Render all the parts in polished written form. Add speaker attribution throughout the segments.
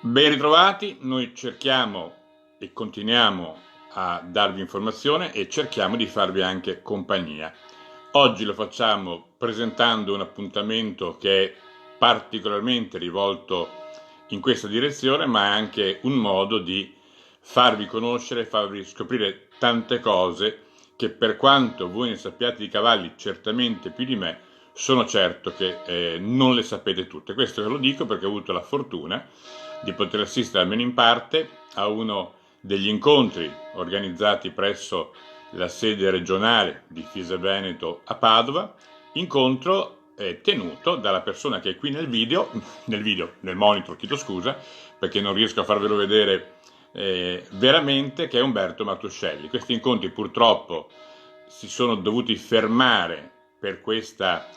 Speaker 1: Ben ritrovati, noi cerchiamo e continuiamo a darvi informazione e cerchiamo di farvi anche compagnia. Oggi lo facciamo presentando un appuntamento che è particolarmente rivolto in questa direzione, ma è anche un modo di farvi conoscere, farvi scoprire tante cose che, per quanto voi ne sappiate di cavalli certamente più di me, sono certo che non le sapete tutte. Questo ve lo dico perché ho avuto la fortuna di poter assistere almeno in parte a uno degli incontri organizzati presso la sede regionale di FISA Veneto a Padova, incontro tenuto dalla persona che è qui nel monitor, chiedo scusa, perché non riesco a farvelo vedere veramente, che è Umberto Matuscelli. Questi incontri purtroppo si sono dovuti fermare per questa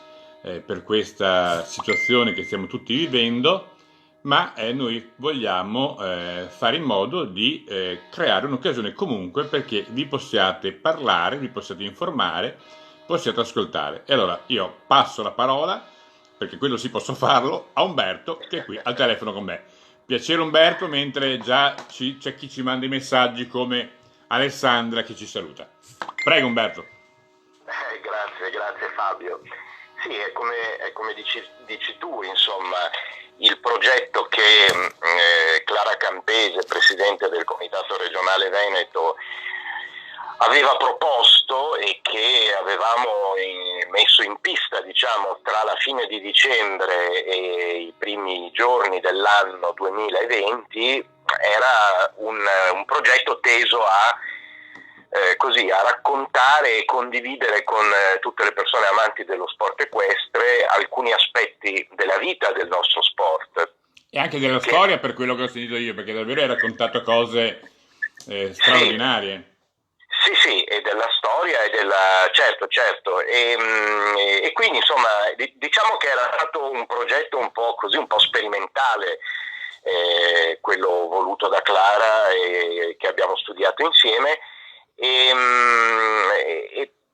Speaker 1: situazione che stiamo tutti vivendo, ma noi vogliamo fare in modo di creare un'occasione comunque perché vi possiate parlare, vi possiate informare, possiate ascoltare. E allora io passo la parola, perché quello sì posso farlo, a Umberto che è qui al telefono con me. Piacere Umberto, mentre già c'è chi ci manda i messaggi come Alessandra che ci saluta. Prego Umberto.
Speaker 2: Grazie Fabio. Sì, è come dici tu, insomma, il progetto che Clara Campese, presidente del Comitato regionale Veneto, aveva proposto e che avevamo messo in pista, diciamo, tra la fine di dicembre e i primi giorni dell'anno 2020, era un progetto teso a raccontare e condividere con tutte le persone amanti dello sport equestre alcuni aspetti della vita del nostro sport.
Speaker 1: E anche della storia, per quello che ho sentito io, perché davvero hai raccontato cose straordinarie.
Speaker 2: Sì, e della storia e certo. E quindi insomma diciamo che era stato un progetto un po' sperimentale, quello voluto da Clara e che abbiamo studiato insieme.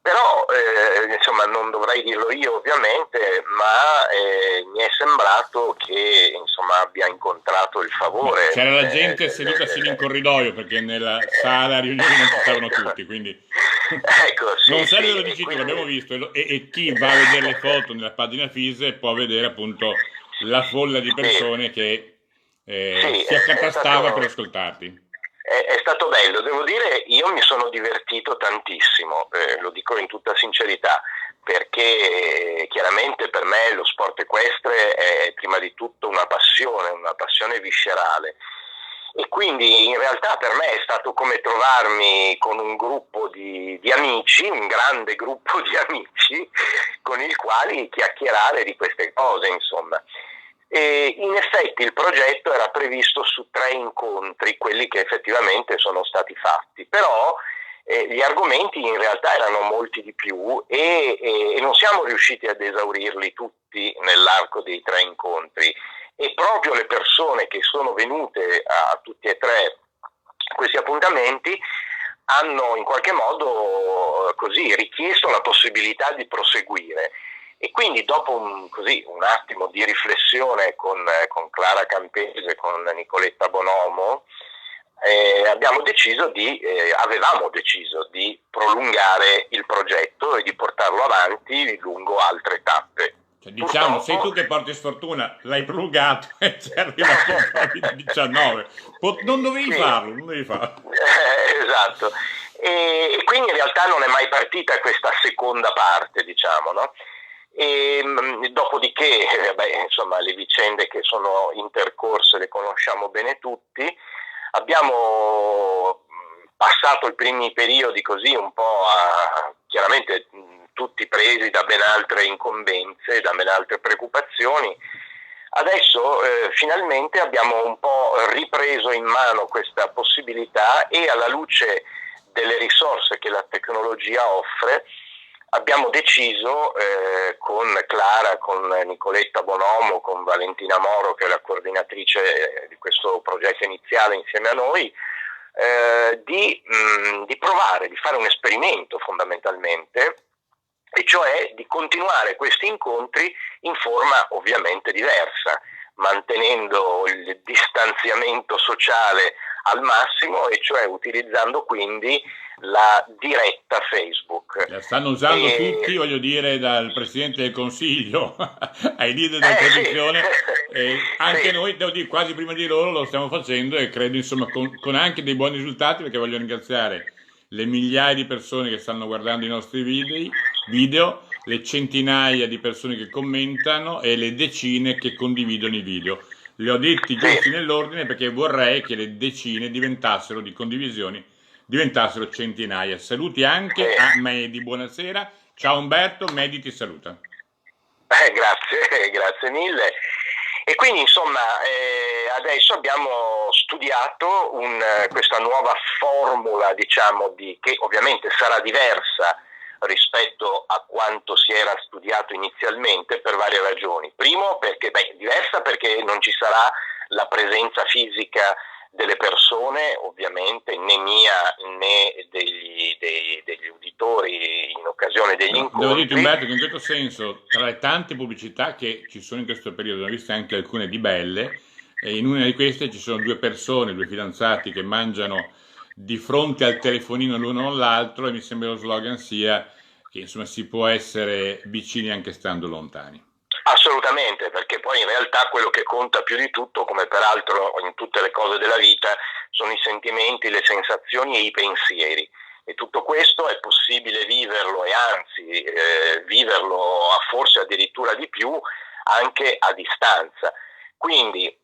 Speaker 2: Però insomma non dovrei dirlo io ovviamente, ma mi è sembrato che insomma abbia incontrato il favore.
Speaker 1: C'era la gente seduta sino in corridoio, perché nella sala riunioni non ci stavano tutti, quindi
Speaker 2: ecco, sì,
Speaker 1: non serve
Speaker 2: sì,
Speaker 1: lo dici tu,
Speaker 2: quindi
Speaker 1: l'abbiamo visto, e chi va a vedere le foto nella pagina FISE può vedere appunto la folla di persone che si accatastava per ascoltarti.
Speaker 2: È stato bello, devo dire, io mi sono divertito tantissimo, lo dico in tutta sincerità, perché chiaramente per me lo sport equestre è prima di tutto una passione viscerale. E quindi in realtà per me è stato come trovarmi con un gruppo di amici, un grande gruppo di amici, con i quali chiacchierare di queste cose, insomma. E in effetti il progetto era previsto su 3 incontri, quelli che effettivamente sono stati fatti, però gli argomenti in realtà erano molti di più e non siamo riusciti ad esaurirli tutti nell'arco dei 3 incontri, e proprio le persone che sono venute a tutti e 3 questi appuntamenti hanno in qualche modo richiesto la possibilità di proseguire. E quindi dopo un attimo di riflessione con Clara Campese, con Nicoletta Bonomo, avevamo deciso di prolungare il progetto e di portarlo avanti lungo altre tappe.
Speaker 1: Cioè, diciamo, sei tu che porti sfortuna, l'hai prolungato e ci è arrivato il Covid-19. Non dovevi farlo.
Speaker 2: Esatto. E quindi in realtà non è mai partita questa seconda parte, diciamo, no? E dopodiché insomma le vicende che sono intercorse le conosciamo bene tutti. Abbiamo passato i primi periodi così un po' chiaramente tutti presi da ben altre incombenze, da ben altre preoccupazioni. Adesso finalmente abbiamo un po' ripreso in mano questa possibilità e alla luce delle risorse che la tecnologia offre abbiamo deciso con Clara, con Nicoletta Bonomo, con Valentina Moro, che è la coordinatrice di questo progetto iniziale insieme a noi, di provare, di fare un esperimento fondamentalmente, e cioè di continuare questi incontri in forma ovviamente diversa, mantenendo il distanziamento sociale al massimo, e cioè utilizzando quindi la diretta Facebook.
Speaker 1: La stanno usando tutti, voglio dire, dal Presidente del Consiglio ai leader dell'opposizione,
Speaker 2: sì.
Speaker 1: anche
Speaker 2: Sì.
Speaker 1: noi, devo dire, quasi prima di loro lo stiamo facendo, e credo insomma con anche dei buoni risultati, perché voglio ringraziare le migliaia di persone che stanno guardando i nostri video, le centinaia di persone che commentano e le decine che condividono i video. Li ho detti giusti nell'ordine perché vorrei che le decine diventassero di condivisioni, diventassero centinaia. Saluti anche a Medi, buonasera. Ciao Umberto, Medi ti saluta.
Speaker 2: Grazie, grazie mille. E quindi insomma adesso abbiamo studiato questa nuova formula, diciamo, che ovviamente sarà diversa rispetto a quanto si era studiato inizialmente per varie ragioni. Primo, perché diversa perché non ci sarà la presenza fisica delle persone, ovviamente, né mia né degli uditori in occasione degli incontri.
Speaker 1: Devo dirti Umberto che in questo senso, tra le tante pubblicità che ci sono in questo periodo, ne ho viste anche alcune di belle, e in una di queste ci sono due persone, due fidanzati che mangiano di fronte al telefonino l'uno all'altro, e mi sembra lo slogan sia che insomma si può essere vicini anche stando lontani.
Speaker 2: Assolutamente, perché poi in realtà quello che conta più di tutto, come peraltro in tutte le cose della vita, sono i sentimenti, le sensazioni e i pensieri. E tutto questo è possibile viverlo, e anzi viverlo forse addirittura di più anche a distanza. Quindi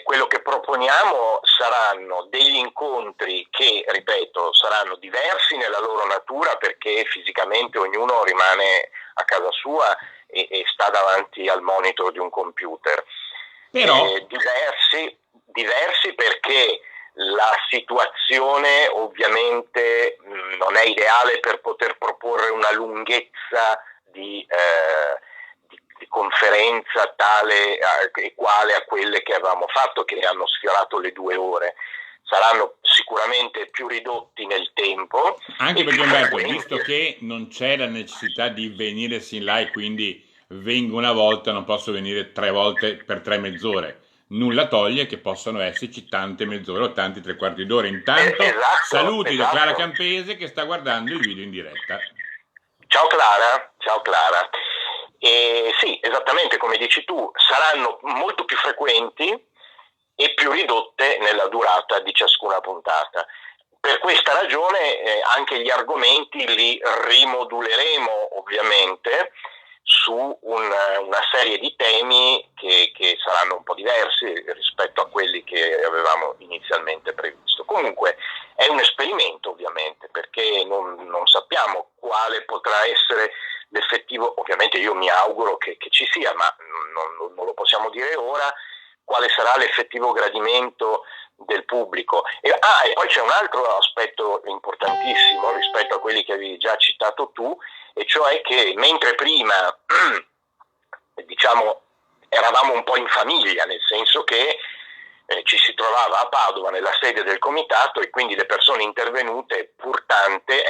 Speaker 2: quello che proponiamo saranno degli incontri che, ripeto, saranno diversi nella loro natura, perché fisicamente ognuno rimane a casa sua e sta davanti al monitor di un computer.
Speaker 1: Però
Speaker 2: diversi perché la situazione ovviamente non è ideale per poter proporre una lunghezza di conferenza tale e quale a quelle che avevamo fatto, che hanno sfiorato le 2 ore. Saranno sicuramente più ridotti nel tempo.
Speaker 1: Anche perché Umberto, visto che non c'è la necessità di venire sin là e quindi vengo una volta, non posso venire 3 volte per 3 mezz'ore. Nulla toglie che possano esserci tante mezz'ore o tanti 3/4 d'ora. Intanto saluti da Clara Campese che sta guardando il video in diretta.
Speaker 2: Ciao Clara, ciao Clara. Sì, esattamente come dici tu, saranno molto più frequenti e più ridotte nella durata di ciascuna puntata. Per questa ragione anche gli argomenti li rimoduleremo ovviamente su una serie di temi che saranno un po' diversi rispetto a quelli che avevamo inizialmente previsto. Comunque è un esperimento ovviamente, perché non sappiamo quale potrà essere l'effettivo, ovviamente io mi auguro che ci sia, ma non lo possiamo dire ora, quale sarà l'effettivo gradimento del pubblico. E poi c'è un altro aspetto importantissimo rispetto a quelli che avevi già citato tu, e cioè che mentre prima diciamo eravamo un po' in famiglia, nel senso che ci si trovava a Padova nella sede del comitato, e quindi le persone intervenute, pur tante,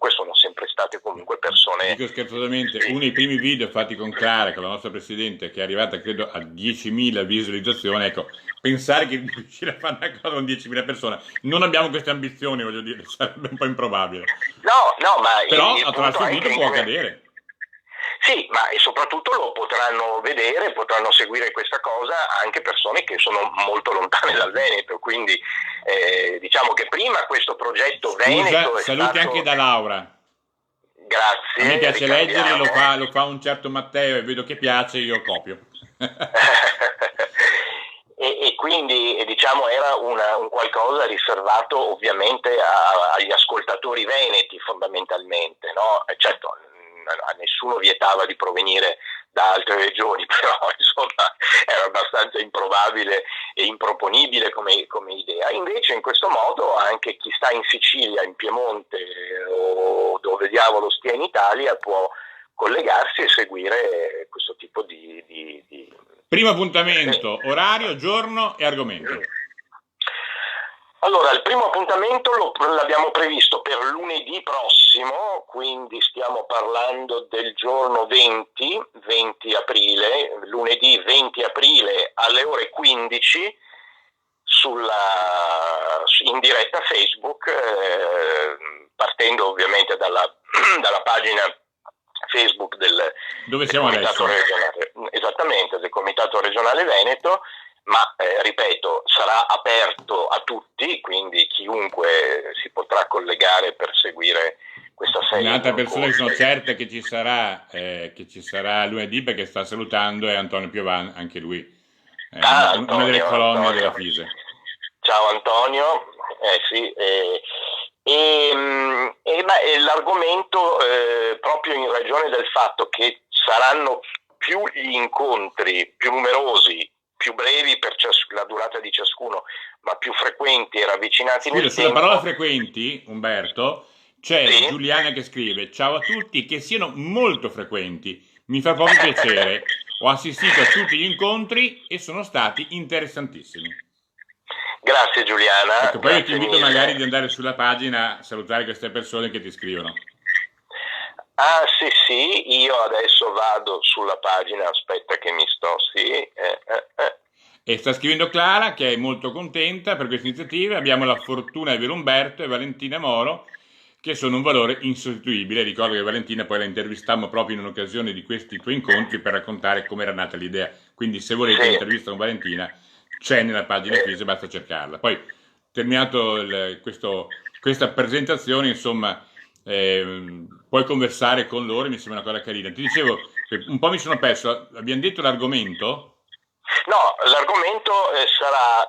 Speaker 2: sono sempre state comunque persone.
Speaker 1: Dico scherzosamente, uno dei primi video fatti con Clara, con la nostra presidente, che è arrivata credo a 10.000 visualizzazioni, ecco, pensare che riuscire a fare una cosa con 10.000 persone, non abbiamo queste ambizioni, voglio dire, sarebbe un po' improbabile.
Speaker 2: No, ma
Speaker 1: però attraverso il video può accadere.
Speaker 2: Sì, ma soprattutto lo potranno vedere, potranno seguire questa cosa anche persone che sono molto lontane dal Veneto, quindi diciamo che prima questo progetto Veneto è
Speaker 1: saluti
Speaker 2: stato...
Speaker 1: anche da Laura.
Speaker 2: Grazie.
Speaker 1: A me piace leggerli, lo fa un certo Matteo e vedo che piace, io copio.
Speaker 2: E quindi diciamo era un qualcosa riservato ovviamente agli ascoltatori veneti fondamentalmente, no? Certo, a nessuno vietava di provenire da altre regioni, però insomma era abbastanza improbabile e improponibile come idea. Invece in questo modo anche chi sta in Sicilia, in Piemonte o dove diavolo stia in Italia può collegarsi e seguire questo tipo di...
Speaker 1: Primo appuntamento, orario, giorno e argomento.
Speaker 2: Allora, il primo appuntamento l'abbiamo previsto per lunedì prossimo, quindi stiamo parlando del giorno 20 aprile, lunedì 20 aprile alle ore 15 in diretta Facebook, partendo ovviamente dalla pagina Facebook
Speaker 1: Dove
Speaker 2: del
Speaker 1: siamo
Speaker 2: Comitato
Speaker 1: adesso?
Speaker 2: Regionale, esattamente, del Comitato Regionale Veneto, ma ripeto, sarà aperto a tutti, quindi chiunque si potrà collegare per seguire questa serie
Speaker 1: Un'altra
Speaker 2: di
Speaker 1: persona che sono
Speaker 2: incontri.
Speaker 1: certa che ci sarà lunedì perché sta salutando è Antonio Piovan, anche lui,
Speaker 2: Ah,
Speaker 1: una delle colonne della
Speaker 2: Antonio.
Speaker 1: FISE.
Speaker 2: Ciao Antonio, sì, l'argomento, proprio in ragione del fatto che saranno più gli incontri, più numerosi, più brevi per la durata di ciascuno, ma più frequenti e ravvicinati
Speaker 1: Scusa,
Speaker 2: nel
Speaker 1: sulla
Speaker 2: tempo.
Speaker 1: parola frequenti, Umberto, c'è
Speaker 2: Sì?
Speaker 1: Giuliana che scrive: Ciao a tutti, che siano molto frequenti. Mi fa proprio piacere. Ho assistito a tutti gli incontri e sono stati interessantissimi.
Speaker 2: Grazie Giuliana,
Speaker 1: Ecco, poi io ti
Speaker 2: grazie
Speaker 1: invito magari
Speaker 2: mille.
Speaker 1: di andare sulla pagina a salutare queste persone che ti scrivono.
Speaker 2: Ah sì sì, io adesso vado sulla pagina, aspetta che mi sto, sì.
Speaker 1: E sta scrivendo Clara che è molto contenta per questa iniziativa. Abbiamo la fortuna di avere Umberto e Valentina Moro che sono un valore insostituibile. Ricordo che Valentina poi la intervistammo proprio in occasione di questi tuoi incontri per raccontare come era nata l'idea. Quindi se volete
Speaker 2: Sì,
Speaker 1: l'intervista con Valentina c'è nella pagina Fise, basta cercarla. Poi terminato questa presentazione, insomma, puoi conversare con loro, mi sembra una cosa carina. Ti dicevo, un po' mi sono perso, abbiamo detto l'argomento?
Speaker 2: no, l'argomento sarà,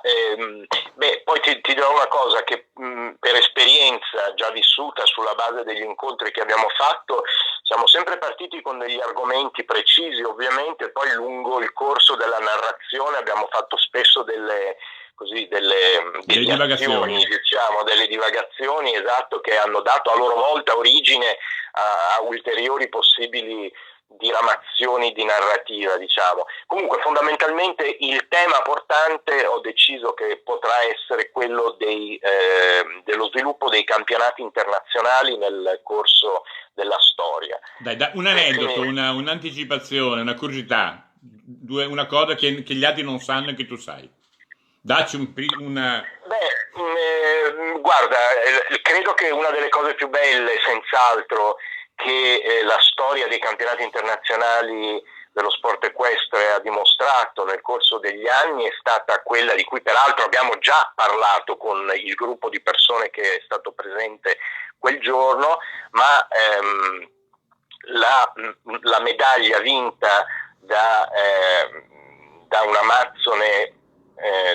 Speaker 2: poi ti dirò una cosa che per esperienza già vissuta sulla base degli incontri che abbiamo fatto, siamo sempre partiti con degli argomenti precisi ovviamente, poi lungo il corso della narrazione abbiamo fatto spesso delle
Speaker 1: Divagazioni.
Speaker 2: deviazioni, diciamo, delle divagazioni, esatto, che hanno dato a loro volta origine a ulteriori possibili diramazioni di narrativa, diciamo. Comunque fondamentalmente il tema portante ho deciso che potrà essere quello dello sviluppo dei campionati internazionali nel corso della storia.
Speaker 1: Dai, un aneddoto, un'anticipazione, una curiosità, una cosa che gli altri non sanno e che tu sai. Dacci una...
Speaker 2: Guarda, credo che una delle cose più belle, senz'altro, che la storia dei campionati internazionali dello sport equestre ha dimostrato nel corso degli anni è stata quella di cui peraltro abbiamo già parlato con il gruppo di persone che è stato presente quel giorno, ma la medaglia vinta da un amazzone.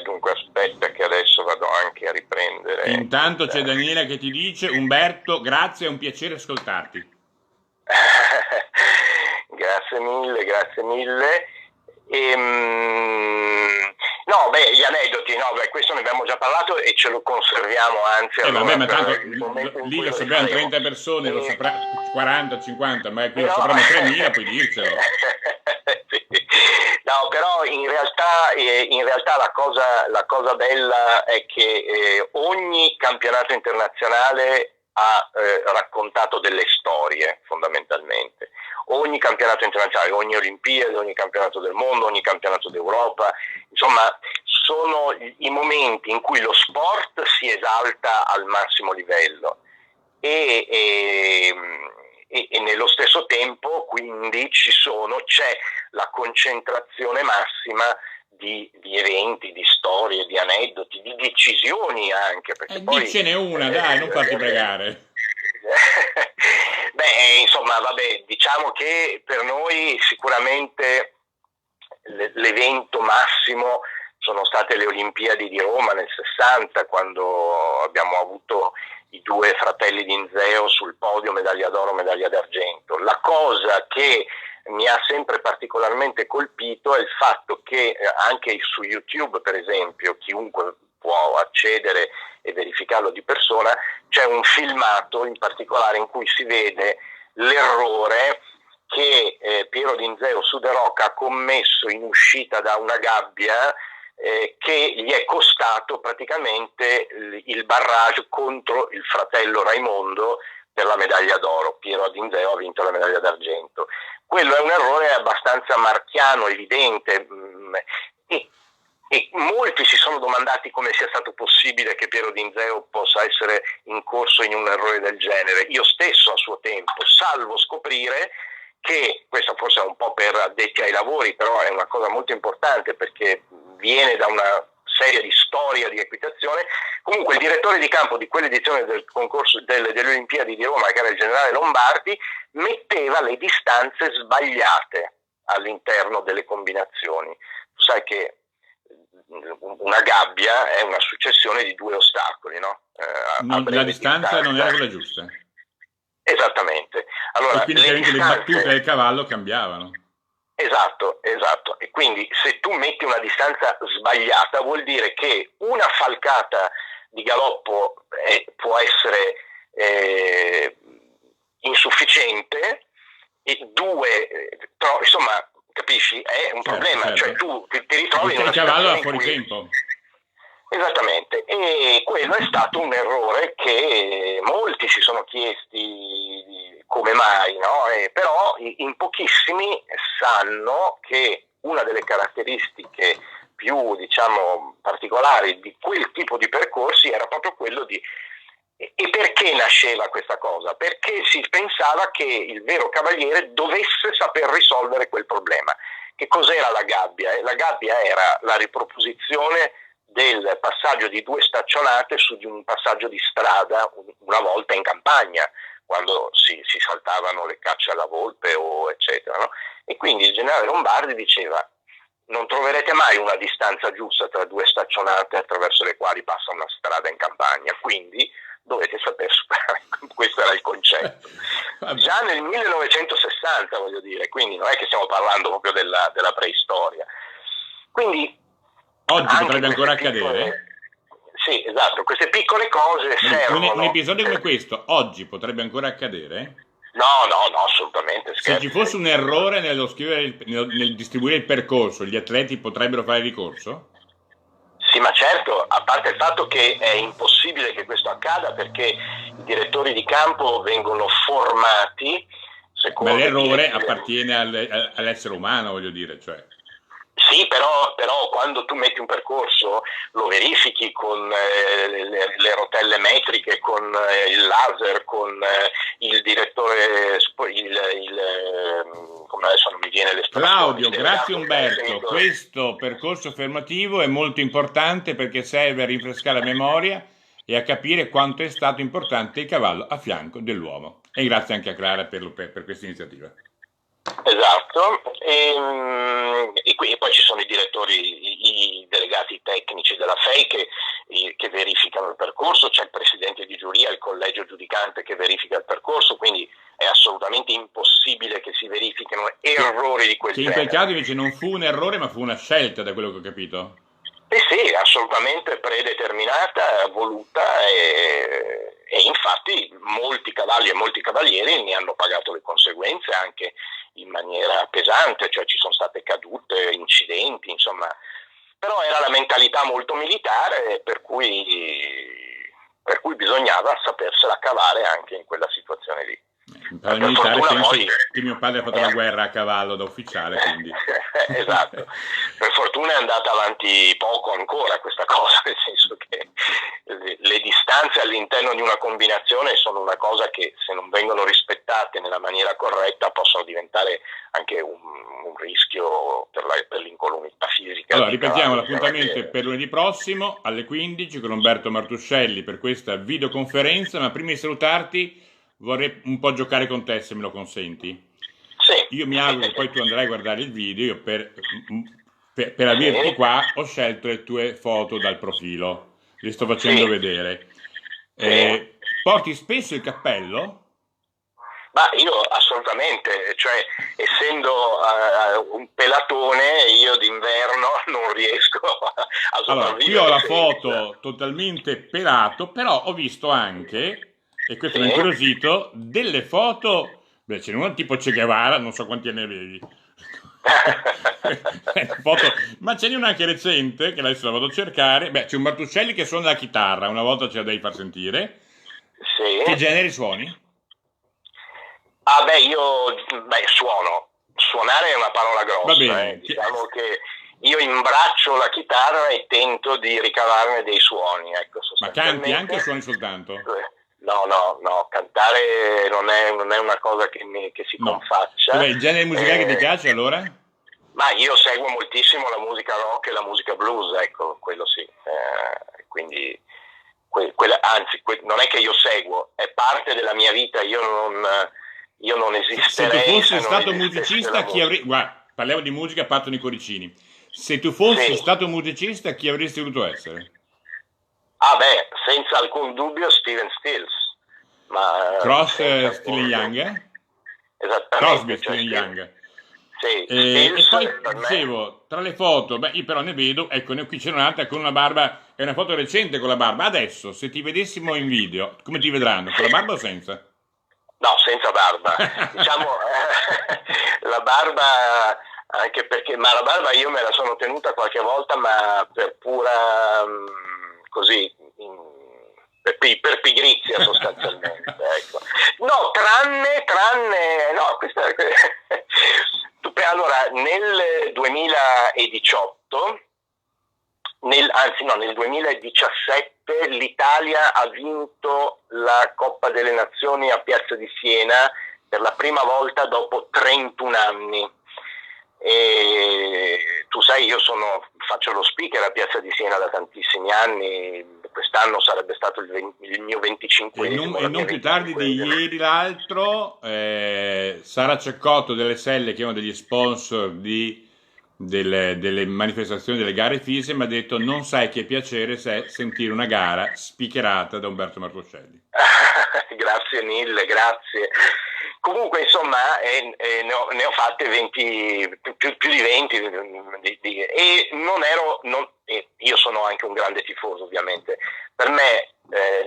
Speaker 2: Dunque aspetta che adesso vado anche a riprendere.
Speaker 1: Intanto c'è Daniela che ti dice: Umberto, grazie, è un piacere ascoltarti.
Speaker 2: Grazie mille, grazie mille. No, gli aneddoti, no, questo ne abbiamo già parlato e ce lo conserviamo, anzi,
Speaker 1: Vabbè, ma tanto
Speaker 2: in
Speaker 1: lì
Speaker 2: cui
Speaker 1: lo
Speaker 2: lo
Speaker 1: sapranno
Speaker 2: rifaremo.
Speaker 1: 30 persone, lo saprà 40, 50, ma qui lo
Speaker 2: Però,
Speaker 1: sapranno 3000, puoi dircelo.
Speaker 2: sì. No, però in realtà la cosa bella è che ogni campionato internazionale ha raccontato delle storie, fondamentalmente. Ogni campionato internazionale, ogni Olimpiade, ogni campionato del mondo, ogni campionato d'Europa, insomma, sono i momenti in cui lo sport si esalta al massimo livello e nello stesso tempo quindi c'è la concentrazione massima di eventi, di storie, di aneddoti, di decisioni anche, perché poi
Speaker 1: Dicene una, dai, non farti pregare.
Speaker 2: insomma, vabbè, diciamo che per noi sicuramente l'evento massimo sono state le Olimpiadi di Roma nel 60, quando abbiamo avuto i due fratelli di Inzeo sul podio, medaglia d'oro, medaglia d'argento. La cosa che mi ha sempre particolarmente colpito è il fatto che anche su YouTube, per esempio, chiunque può accedere e verificarlo di persona, c'è un filmato in particolare in cui si vede l'errore che Piero D'Inzeo su The Rock ha commesso in uscita da una gabbia che gli è costato praticamente il barrage contro il fratello Raimondo per la medaglia d'oro. Piero Adinzeo ha vinto la medaglia d'argento. Quello è un errore abbastanza marchiano, evidente, e molti si sono domandati come sia stato possibile che Piero Dinzeo possa essere incorso in un errore del genere. Io stesso a suo tempo, salvo scoprire che, questo forse è un po' per addetti ai lavori, però è una cosa molto importante perché viene da una serie di storia di equitazione. Comunque il direttore di campo di quell'edizione del concorso delle Olimpiadi di Roma, che era il generale Lombardi, metteva le distanze sbagliate all'interno delle combinazioni. Tu sai che una gabbia è una successione di due ostacoli, no?
Speaker 1: La distanza non era quella giusta.
Speaker 2: Esattamente. Allora,
Speaker 1: e quindi le battute del cavallo cambiavano.
Speaker 2: Esatto. E quindi se tu metti una distanza sbagliata vuol dire che una falcata di galoppo può essere insufficiente e due, però insomma, capisci? È un problema, certo. Cioè tu ti ritrovi in una
Speaker 1: cavallo a fuori tempo.
Speaker 2: Esattamente, e quello è stato un errore che molti si sono chiesti come mai, no? Però in pochissimi sanno che una delle caratteristiche più, diciamo, particolari di quel tipo di percorsi era proprio quello di... E perché nasceva questa cosa? Perché si pensava che il vero cavaliere dovesse saper risolvere quel problema. Che cos'era la gabbia? La gabbia era la riproposizione del passaggio di due staccionate su di un passaggio di strada una volta in campagna, quando si saltavano le cacce alla volpe o eccetera, no? E quindi il generale Lombardi diceva: non troverete mai una distanza giusta tra due staccionate attraverso le quali passa una strada in campagna, quindi dovete saper superare. Questo era il concetto. Già nel 1960, voglio dire, quindi non è che stiamo parlando proprio della preistoria. Quindi
Speaker 1: oggi potrebbe ancora accadere?
Speaker 2: Sì, esatto, queste piccole cose servono.
Speaker 1: Un episodio come questo oggi potrebbe ancora accadere?
Speaker 2: No, assolutamente.
Speaker 1: Se ci fosse un errore nel distribuire il percorso, gli atleti potrebbero fare ricorso?
Speaker 2: Sì, ma certo, a parte il fatto che è impossibile che questo accada perché i direttori di campo vengono formati secondo...
Speaker 1: Ma l'errore appartiene all'essere umano, voglio dire, cioè...
Speaker 2: Sì, però quando tu metti un percorso lo verifichi con le rotelle metriche, con il laser, con il direttore, come adesso non mi viene l'espressione.
Speaker 1: Claudio, grazie Umberto. Questo percorso formativo è molto importante perché serve a rinfrescare la memoria e a capire quanto è stato importante il cavallo a fianco dell'uomo. E grazie anche a Clara per questa iniziativa.
Speaker 2: Esatto, e poi ci sono i direttori, i delegati tecnici della FEI che verificano il percorso, c'è il presidente di giuria, il collegio giudicante che verifica il percorso, quindi è assolutamente impossibile che si verifichino errori di quel genere.
Speaker 1: In quel caso invece non fu un errore ma fu una scelta, da quello che ho capito.
Speaker 2: Sì, assolutamente predeterminata, voluta e infatti molti cavalli e molti cavalieri ne hanno pagato le conseguenze anche in maniera pesante, cioè ci sono state cadute, incidenti, insomma, però era la mentalità molto militare per cui bisognava sapersela cavare anche in quella situazione lì.
Speaker 1: Per militare penso che mio padre ha fatto la guerra a cavallo da ufficiale, quindi...
Speaker 2: Esatto, per fortuna è andata avanti poco ancora questa cosa, nel senso che le distanze all'interno di una combinazione sono una cosa che, se non vengono rispettate nella maniera corretta, possono diventare anche un rischio per l'incolumità fisica.
Speaker 1: Allora, ripetiamo l'appuntamento per lunedì prossimo alle 15 con Umberto Martuscelli per questa videoconferenza, ma prima di salutarti vorrei un po' giocare con te, se me lo consenti.
Speaker 2: Sì.
Speaker 1: Io mi auguro che poi tu andrai a guardare il video. Io per averti qua ho scelto le tue foto dal profilo, le sto facendo vedere. Porti spesso il cappello?
Speaker 2: Ma io assolutamente, cioè essendo un pelatone, io d'inverno non riesco a sopravvivere.
Speaker 1: Allora, qui ho la foto totalmente pelato, però ho visto anche, e questo mi ha incuriosito, delle foto, ce n'è una tipo Che Guevara, non so quanti anni avevi. Ma ce n'è una anche recente, che adesso la vado a cercare. Beh, c'è un Martuscelli che suona la chitarra, una volta ce la devi far sentire. Che
Speaker 2: Sì.
Speaker 1: generi suoni?
Speaker 2: Ah beh, suono. Suonare è una parola
Speaker 1: Va
Speaker 2: grossa,
Speaker 1: bene.
Speaker 2: diciamo che io imbraccio la chitarra e tento di ricavarne dei suoni, ecco,
Speaker 1: Ma canti anche o
Speaker 2: sostanzialmente.
Speaker 1: suoni soltanto?
Speaker 2: No, no, no, cantare non è una cosa che si
Speaker 1: No. Cos'è
Speaker 2: confaccia.
Speaker 1: il genere musicale che ti
Speaker 2: Eh,
Speaker 1: piace allora?
Speaker 2: ma io seguo moltissimo la musica rock e la musica blues, ecco, quello sì. Quindi, non è che io seguo, è parte della mia vita, io non
Speaker 1: Se tu
Speaker 2: esisterei
Speaker 1: fossi
Speaker 2: se non
Speaker 1: stato
Speaker 2: esistesse la
Speaker 1: musicista, chi
Speaker 2: musica.
Speaker 1: avresti... Guarda, parliamo di musica, partono i cuoricini. Se tu
Speaker 2: Sì,
Speaker 1: fossi stato musicista, chi avresti voluto essere?
Speaker 2: ah beh, senza alcun dubbio Steven Stills, ma
Speaker 1: Cross,
Speaker 2: senza
Speaker 1: Steven
Speaker 2: alcun
Speaker 1: Young,
Speaker 2: dubbio.
Speaker 1: eh? Crosby,
Speaker 2: Esattamente, cioè
Speaker 1: Steven
Speaker 2: Steven,
Speaker 1: Young.
Speaker 2: sì,
Speaker 1: E
Speaker 2: Stills
Speaker 1: poi
Speaker 2: per me.
Speaker 1: dicevo, tra le foto, beh, io però ne vedo, ecco, qui c'è un'altra con una barba, è una foto recente con la barba. Adesso, se ti vedessimo in video, come ti vedranno? Con
Speaker 2: Sì.
Speaker 1: la barba o senza?
Speaker 2: No, senza barba. Diciamo, la barba, anche perché, ma la barba io me la sono tenuta qualche volta, ma per pura, così, per pigrizia sostanzialmente, ecco. No, no, allora, nel 2018, anzi no, nel 2017 l'Italia ha vinto la Coppa delle Nazioni a Piazza di Siena per la prima volta dopo 31 anni. E tu sai, faccio lo speaker a Piazza di Siena da tantissimi anni, quest'anno sarebbe stato il mio 25esimo,
Speaker 1: E
Speaker 2: la mia
Speaker 1: non più tardi di
Speaker 2: 25esima.
Speaker 1: ieri l'altro, Sara Ceccotto delle Selle, che è uno degli sponsor delle manifestazioni, delle gare FISE, mi ha detto non sai che piacere se sentire una gara spicherata da Umberto Martuscelli.
Speaker 2: Grazie mille, grazie. Comunque, insomma, ne ho fatte 20, più di 20, e non ero, io sono anche un grande tifoso, ovviamente. Per me,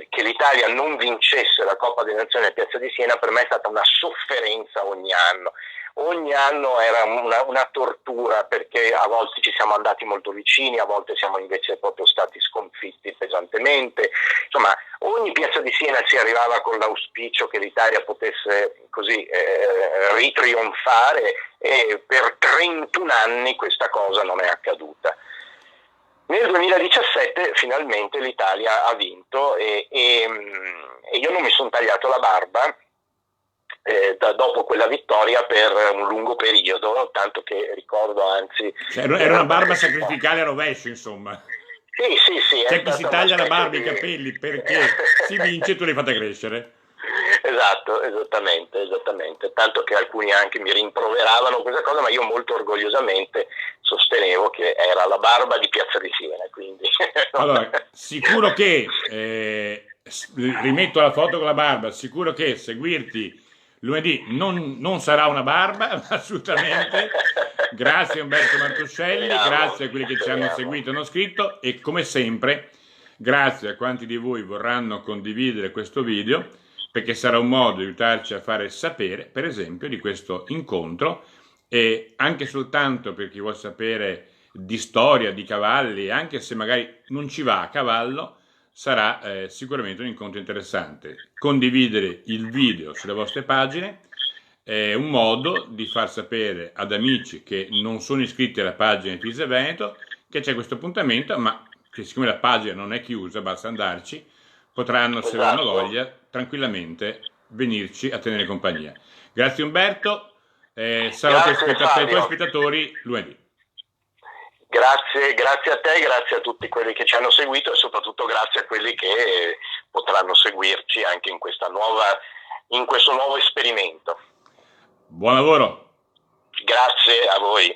Speaker 2: che l'Italia non vincesse la Coppa delle Nazioni a Piazza di Siena, per me è stata una sofferenza ogni anno. Ogni anno era una tortura, perché a volte ci siamo andati molto vicini, a volte siamo invece proprio stati sconfitti pesantemente. Insomma, ogni Piazza di Siena si arrivava con l'auspicio che l'Italia potesse così ritrionfare, e per 31 anni questa cosa non è accaduta. Nel 2017 finalmente l'Italia ha vinto, e io non mi sono tagliato la barba dopo quella vittoria per un lungo periodo, tanto che ricordo, anzi,
Speaker 1: Cioè,
Speaker 2: mi
Speaker 1: era
Speaker 2: era
Speaker 1: una barba
Speaker 2: partita.
Speaker 1: sacrificale a rovescio, insomma.
Speaker 2: Sì, sì, sì, è
Speaker 1: C'è chi si
Speaker 2: stata una
Speaker 1: taglia la
Speaker 2: specie
Speaker 1: barba e i
Speaker 2: di...
Speaker 1: capelli perché si vince e tu li hai fatte crescere.
Speaker 2: Esatto, esattamente, tanto che alcuni anche mi rimproveravano questa cosa, ma io molto orgogliosamente sostenevo che era la barba di Piazza di Siena, quindi...
Speaker 1: Allora, sicuro che rimetto la foto con la barba, sicuro che seguirti lunedì non sarà una barba, assolutamente. Grazie Umberto Martuscelli,
Speaker 2: Speriamo,
Speaker 1: grazie a quelli che ci hanno
Speaker 2: speriamo.
Speaker 1: seguito e hanno scritto, e come sempre grazie a quanti di voi vorranno condividere questo video, perché sarà un modo di aiutarci a fare sapere, per esempio, di questo incontro, e anche soltanto per chi vuole sapere di storia, di cavalli, anche se magari non ci va a cavallo, sarà sicuramente un incontro interessante. Condividere il video sulle vostre pagine è un modo di far sapere ad amici che non sono iscritti alla pagina di Fise Veneto che c'è questo appuntamento, ma che siccome la pagina non è chiusa, basta andarci, potranno, se avranno
Speaker 2: Esatto.
Speaker 1: voglia, tranquillamente venirci a tenere compagnia. Grazie Umberto, sarò
Speaker 2: Grazie
Speaker 1: ai tuoi
Speaker 2: Fabio.
Speaker 1: spettatori lunedì.
Speaker 2: Grazie a te, grazie a tutti quelli che ci hanno seguito, e soprattutto grazie a quelli che potranno seguirci anche in questo nuovo esperimento.
Speaker 1: Buon lavoro!
Speaker 2: Grazie a voi.